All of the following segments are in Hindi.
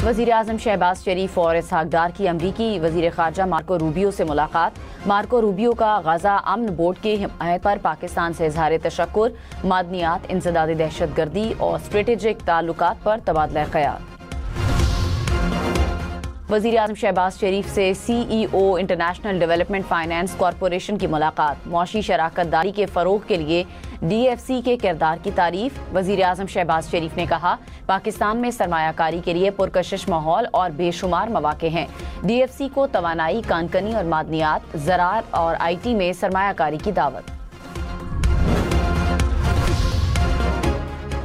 वज़ीर-ए-आज़म शहबाज शरीफ और इसहाक डार की अमरीकी वज़ीर ख़ारजा मार्को रूबियो से मुलाकात। मार्को रूबियो का गज़ा अमन बोर्ड की हिमायत पर पाकिस्तान से इज़हार तशक्कुर। मादनियात, इंसदादी दहशतगर्दी और स्ट्रेटेजिक ताल्लुकात पर तबादला ख़याल। वज़ीर-ए-आज़म शहबाज शरीफ से CEO international development finance corporation की मुलाकात। मौशी शराकत दारी के फ़रोग़ के लिए DFC के किरदार की तारीफ। वज़ीर-ए-आज़म शहबाज शरीफ ने कहा, पाकिस्तान में सरमायाकारी के लिए पुरकशिश माहौल और बेशुमार मौक़े हैं। DFC को तवानाई, कानकनी और मादनियात, ज़राअत और IT में सरमायाकारी की दावत।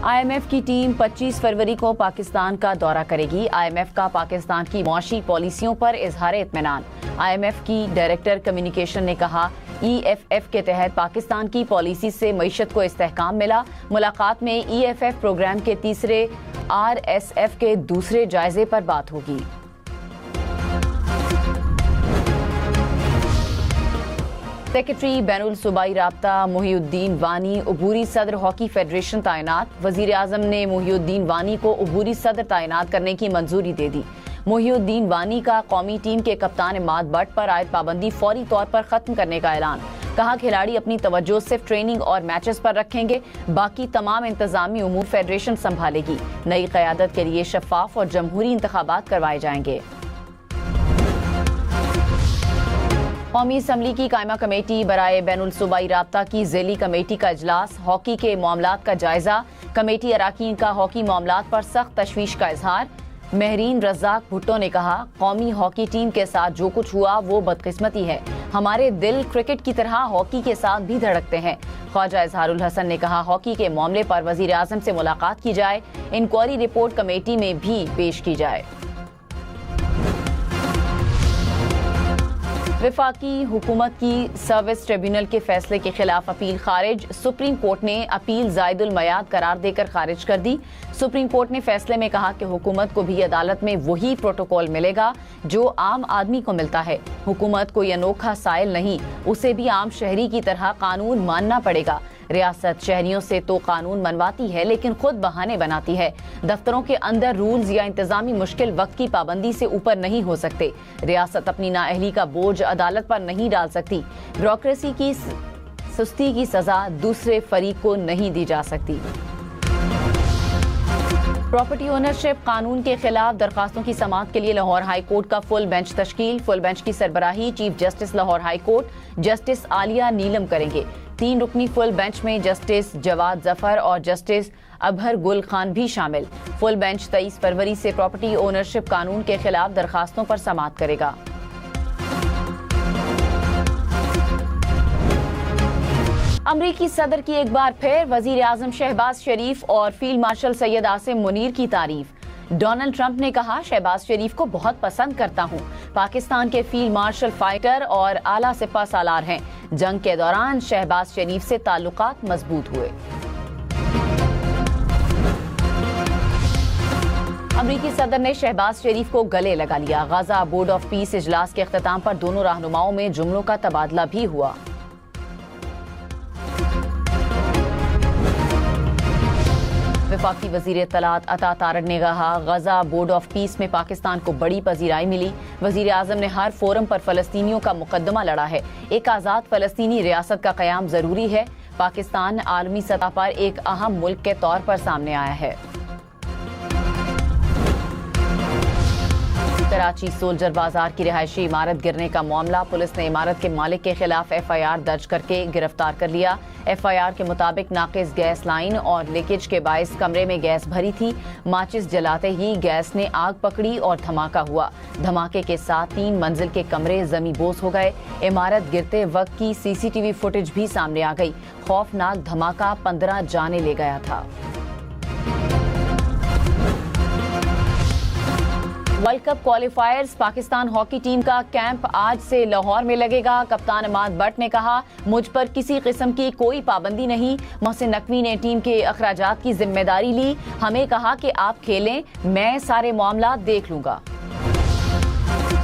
IMF की टीम 25 फरवरी को पाकिस्तान का दौरा करेगी। IMF का पाकिस्तान की मौशी पॉलिसियों पर इजहार इत्मीनान। IMF की डायरेक्टर कम्युनिकेशन ने कहा, EFF के तहत पाकिस्तान की पॉलिसी से मईशत को इस्तेहकाम मिला। मुलाकात में EFF प्रोग्राम के तीसरे, RSF के दूसरे जायजे पर बात होगी। सेक्रेटरी बैनुल सूबाई राब्ता मुहिउद्दीन वानी अबूरी सदर हॉकी फेडरेशन तैनात। वज़ीर-ए-आज़म ने मुहिउद्दीन वानी को अबूरी सदर तैनात करने की मंजूरी दे दी। मुहिउद्दीन वानी का कौमी टीम के कप्तान इमाद बट पर आयद पाबंदी फौरी तौर पर खत्म करने का ऐलान। कहा, खिलाड़ी अपनी तवज्जो सिर्फ ट्रेनिंग और मैचेस पर रखेंगे, बाकी तमाम इंतजामी उमूर फेडरेशन संभालेगी। नई क़यादत के लिए शफाफ और जमहूरी इंतखाबात करवाए जाएंगे। कौमी असम्बली की कायमा कमेटी बराए बैनुल सूबाई राब्ता की ज़ेली कमेटी का इजलास। हॉकी के मामलात का जायजा। कमेटी अराकीन का हॉकी मामलात पर सख्त तशवीश का इजहार। महरीन रज़ाक भुट्टो ने कहा, कौमी हॉकी टीम के साथ जो कुछ हुआ वो बदकिस्मती है। हमारे दिल क्रिकेट की तरह हॉकी के साथ भी धड़कते हैं। ख्वाजा इजहारुल हसन ने कहा, हॉकी के मामले पर वज़ीर-ए-आज़म से मुलाकात की जाए, इंक्वायरी रिपोर्ट कमेटी में भी पेश की जाए। वफाकी हुकूमत की सर्विस ट्रिब्यूनल के फैसले के खिलाफ अपील खारिज। सुप्रीम कोर्ट ने अपील ज़ायदुल मयाद करार देकर खारिज कर दी। सुप्रीम कोर्ट ने फैसले में कहा कि हुकूमत को भी अदालत में वही प्रोटोकॉल मिलेगा जो आम आदमी को मिलता है। हुकूमत कोई अनोखा साइल नहीं, उसे भी आम शहरी की तरह कानून मानना पड़ेगा। रियासत शहरियों से तो कानून मनवाती है लेकिन खुद बहाने बनाती है। दफ्तरों के अंदर रूल्स या इंतजामी मुश्किल वक्त की पाबंदी से ऊपर नहीं हो सकते। रियासत अपनी नाअहली का बोझ अदालत पर नहीं डाल सकती। ब्यूरोक्रेसी की सुस्ती की सजा दूसरे फरीक को नहीं दी जा सकती। प्रॉपर्टी ओनरशिप कानून के खिलाफ दरखास्तों की समाअत के लिए लाहौर हाई कोर्ट का फुल बेंच तश्कील। फुल बेंच की सरबराही chief justice Lahore high court justice Aalia Neelum करेंगे। 3 रुकनी फुल बेंच में जस्टिस जवाद जफर और जस्टिस अबहर गुल खान भी शामिल। फुल बेंच 23 फरवरी से प्रॉपर्टी ओनरशिप कानून के खिलाफ दरखास्तों पर समाअत करेगा। अमरीकी सदर की एक बार फिर वज़ीर-ए-आज़म शहबाज शरीफ और फील्ड मार्शल सैयद आसिम मुनीर की तारीफ। डोनाल्ड ट्रंप ने कहा, शहबाज शरीफ को बहुत पसंद करता हूं। पाकिस्तान के फील्ड मार्शल फाइटर और आला सिपा सालार हैं। जंग के दौरान शहबाज शरीफ से ताल्लुकात मजबूत हुए। अमरीकी सदर ने शहबाज शरीफ को गले लगा लिया। गजा बोर्ड ऑफ पीस इजलास के अख्ताम पर दोनों रहनुमाओं में जुमलों का तबादला भी हुआ। वफाकी वज़ीर इत्तलात अता तारड़ ने कहा, गजा बोर्ड ऑफ पीस में पाकिस्तान को बड़ी पजीराई मिली। वज़ीर-ए-आज़म ने हर फोरम पर फ़लस्तीनियों का मुकदमा लड़ा है। एक आज़ाद फ़लस्तीनी रियासत का क़याम ज़रूरी है। पाकिस्तान आलमी सतह पर एक अहम मुल्क के तौर पर सामने आया है। कराची सोल्जर बाजार की रिहायशी इमारत गिरने का मामला। पुलिस ने इमारत के मालिक के खिलाफ FIR दर्ज करके गिरफ्तार कर लिया। FIR के मुताबिक नाकिस गैस लाइन और लीकेज के बायस कमरे में गैस भरी थी। माचिस जलाते ही गैस ने आग पकड़ी और धमाका हुआ। धमाके के साथ 3 मंजिल के कमरे जमींबोस हो गए। इमारत गिरते वक्त की CCTV फुटेज भी सामने आ गई। खौफनाक धमाका 15 जाने ले गया था। World cup क्वालिफायर्स Pakistan hockey team का कैंप आज से लाहौर में लगेगा। कप्तान इमाद बट ने कहा, मुझ पर किसी किस्म की कोई पाबंदी नहीं। मोहसिन नकवी ने टीम के अखराजात की जिम्मेदारी ली। हमें कहा कि आप खेलें, मैं सारे मामला देख लूंगा।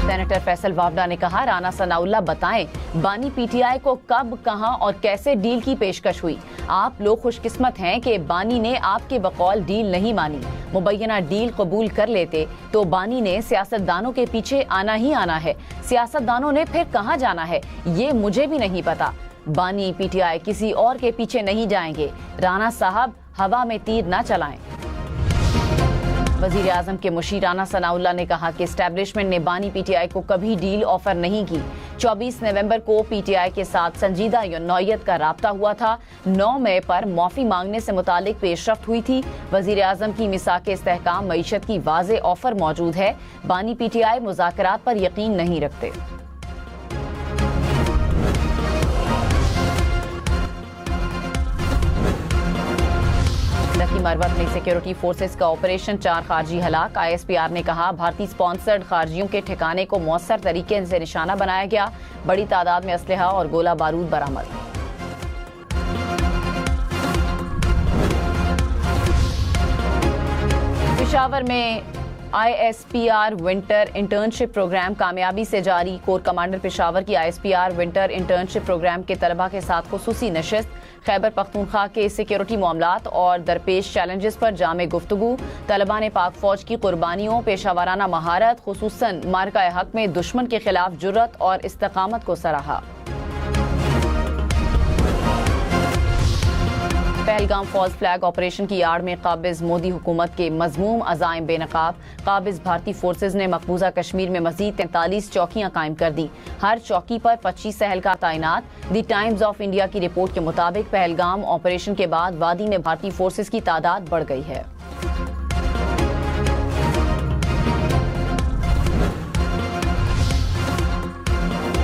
सेनेटर फैसल वावडा ने कहा, राना सनाउल्लाह बताएं बानी PTI को कब, कहां और कैसे डील की पेशकश हुई। आप लोग खुशकिस्मत हैं कि बानी ने आपके बकौल डील नहीं मानी। मुबैना डील कबूल कर लेते तो बानी ने सियासतदानों के पीछे आना ही आना है। सियासतदानों ने फिर कहां जाना है ये मुझे भी नहीं पता। बानी पीटीआई किसी और के पीछे नहीं जाएंगे। राणा साहब हवा में तीर न चलाएं। वजीर आजम के मुशीर राणा सनाउल्लाह ने कहा कि एस्टैब्लिशमेंट ने बानी पीटीआई को कभी डील ऑफर नहीं की। 24 नवंबर को पीटीआई के साथ संजीदा नौयत का राब्ता हुआ था। 9 मई पर माफी मांगने से मुतालिक पेशरफ्त हुई थी। वजीर आजम की मिसाक इस्तेहकाम मईशत की वाज़े ऑफर मौजूद है। बानी पीटीआई मुज़ाकरात पर यकीन नहीं रखते। लकी मरवत में सिक्योरिटी फोर्सेस का ऑपरेशन 4 खारजी हलाक। ISPR ने कहा भारतीय स्पॉन्सर्ड खारजियों के ठिकाने को मौसर तरीके से निशाना बनाया गया। बड़ी तादाद में असलहा और गोला बारूद बरामद। पेशावर में ISPR विंटर इंटर्नशिप प्रोग्राम कामयाबी से जारी। कोर कमांडर पेशावर की ISPR विंटर इंटर्नशिप प्रोग्राम के तलबा के साथ खुसूसी नशिस्त। खैबर पख्तूनख्वा के सिक्योरिटी मामलात और दरपेश चैलेंजेस पर जामे गुफ्तगू। तलबा ने पाक फौज की कुर्बानियों, पेशावराना महारत, खुसूसन मार्का हक में दुश्मन के खिलाफ जुर्रत और इस्तकामत को सराहा। पहलगाम फॉल्स फ्लैग ऑपरेशन की आड़ में काबिज मोदी हुकूमत के मजमूम अज़ाइम बेनकाब। काबिज भारतीय फोर्सेज ने मकबूजा कश्मीर में मजीद 43 चौकियां कायम कर दी। हर चौकी पर 25 एहलकार तैनात। द टाइम्स ऑफ इंडिया की रिपोर्ट के मुताबिक पहलगाम ऑपरेशन के बाद वादी में भारतीय फोर्सेज की तादाद बढ़ गई है।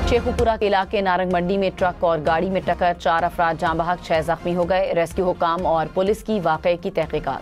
शेखुपुरा के इलाके नारंग मंडी में ट्रक और गाड़ी में टक्कर। 4 अफराद जाँ बहक, 6 जख्मी हो गए। रेस्क्यू हुकाम और पुलिस की वाक़े की तहकीकात।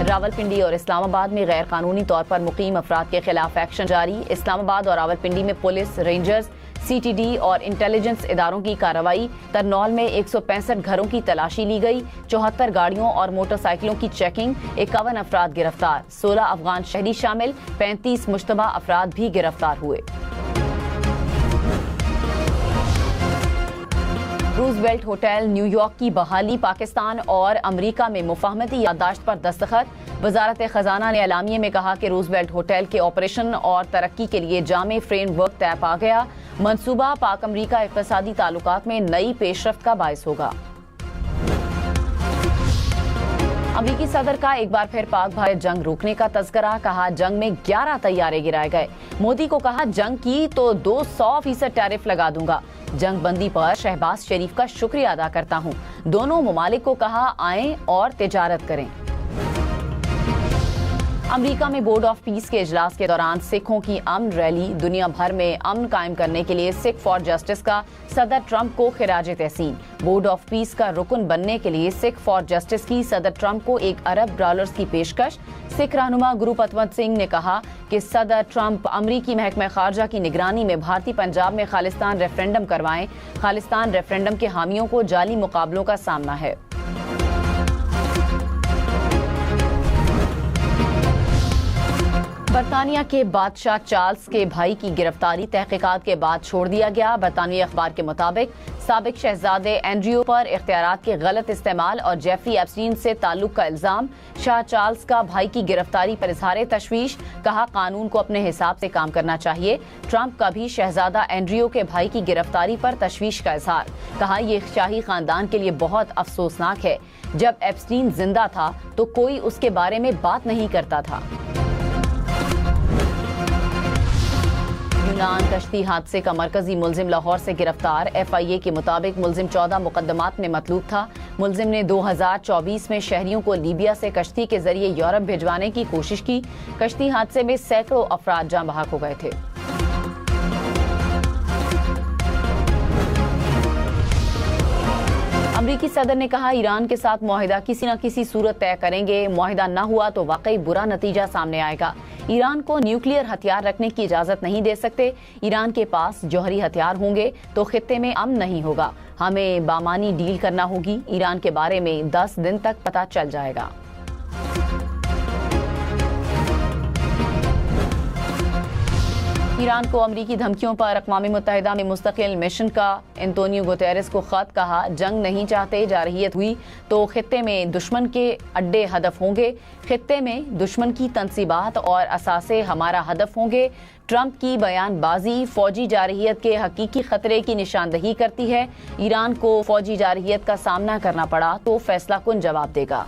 रावलपिंडी और इस्लामाबाद में गैर कानूनी तौर पर मुकीम अफराद के खिलाफ एक्शन जारी। इस्लामाबाद और रावलपिंडी में पुलिस, रेंजर्स, CTD और इंटेलिजेंस इदारों की कार्रवाई। तरनौल में 165 घरों की तलाशी ली गई। 74 गाड़ियों और मोटरसाइकिलों की चेकिंग। 51 अफराद गिरफ्तार। 16 अफगान शहरी शामिल। 35 मुश्तबा अफराद भी गिरफ्तार हुए। रूजवेल्ट होटल न्यूयॉर्क की बहाली। पाकिस्तान और अमरीका में मुफाहमती याददाश्त पर दस्तखत। वजारत खजाना ने एलामिये में कहा कि रूजवेल्ट होटल के ऑपरेशन और तरक्की के लिए जामे फ्रेमवर्क तय पा गया। मंसूबा पाक अमरीका इक़्तिसादी ताल्लुकात में नई पेशरफ्त का बायस होगा। अमरीकी सदर का एक बार फिर पाक भारत जंग रोकने का तज़किरा। कहा जंग में 11 तैयारे गिराए गए। मोदी को कहा जंग की तो 200% टैरिफ लगा दूंगा। जंग बंदी पर शहबाज शरीफ का शुक्रिया अदा करता हूं। दोनों ममालिक को कहा आएं और तिजारत करें। अमेरिका में बोर्ड ऑफ पीस के इजलास के दौरान सिखों की अमन रैली। दुनिया भर में अमन कायम करने के लिए सिख फॉर जस्टिस का सदर ट्रंप को खिराजे तहसीन। बोर्ड ऑफ पीस का रुकन बनने के लिए सिख फॉर जस्टिस की सदर ट्रंप को $1 अरब की पेशकश। सिख रहनुमा गुरु पतवंत सिंह ने कहा कि सदर ट्रंप अमरीकी महकमा खारजा की निगरानी में भारतीय पंजाब में खालिस्तान रेफरेंडम करवाएं। खालिस्तान रेफरेंडम के हामियों को जाली मुकाबलों का सामना है। बरतानिया के बादशाह चार्ल्स के भाई की गिरफ्तारी तहकीकात के बाद छोड़ दिया गया। बरतानिया अखबार के मुताबिक साबिक शहजादे एंड्रयू पर इख्तियारात के गलत इस्तेमाल और जेफरी एप्स्टीन से ताल्लुक का इल्जाम। शाह चार्ल्स का भाई की गिरफ्तारी पर इजहार तशवीश। कहा कानून को अपने हिसाब से काम करना चाहिए। ट्रंप का भी शहजादा एंड्रयू के भाई की गिरफ्तारी पर तशवीश का इजहार। कहा यह शाही खानदान के लिए बहुत अफसोसनाक है। जब एप्स्टीन जिंदा था तो कोई उसके बारे में बात नहीं करता था। यूनान कश्ती हादसे का मरकजी मुलजिम लाहौर से गिरफ्तार। FIA के मुताबिक मुलजिम 14 मुकदमात में मतलूब था। मुलजिम ने 2024 में शहरियों को लीबिया से कश्ती के जरिए यूरोप भिजवाने की कोशिश की। कश्ती हादसे में सैकड़ों अफराद जाँ बहक हो गए थे। अमरीकी सदर ने कहा ईरान के साथ मुआहिदा किसी न किसी सूरत तय करेंगे। मुआहिदा न हुआ तो वाकई बुरा नतीजा सामने आएगा। ईरान को न्यूक्लियर हथियार रखने की इजाजत नहीं दे सकते। ईरान के पास जौहरी हथियार होंगे तो खित्ते में अमन नहीं होगा। हमें बामानी डील करना होगी। ईरान के बारे में 10 दिन तक पता चल जाएगा। ईरान को अमरीकी धमकियों पर अक़वाम मुत्तहिदा में मुस्तकिल मिशन का एंटोनियो गुतेरेस को खत, कहा जंग नहीं चाहते, जारहियत हुई तो खित्ते में दुश्मन के अड्डे हदफ होंगे, खित्ते में दुश्मन की तंसीबात और असासे हमारा हदफ होंगे। ट्रंप की बयानबाजी फौजी जारहियत के हकीकी खतरे की निशानदही करती है। ईरान को फौजी जारहियत का सामना करना पड़ा तो फैसला कुन जवाब देगा।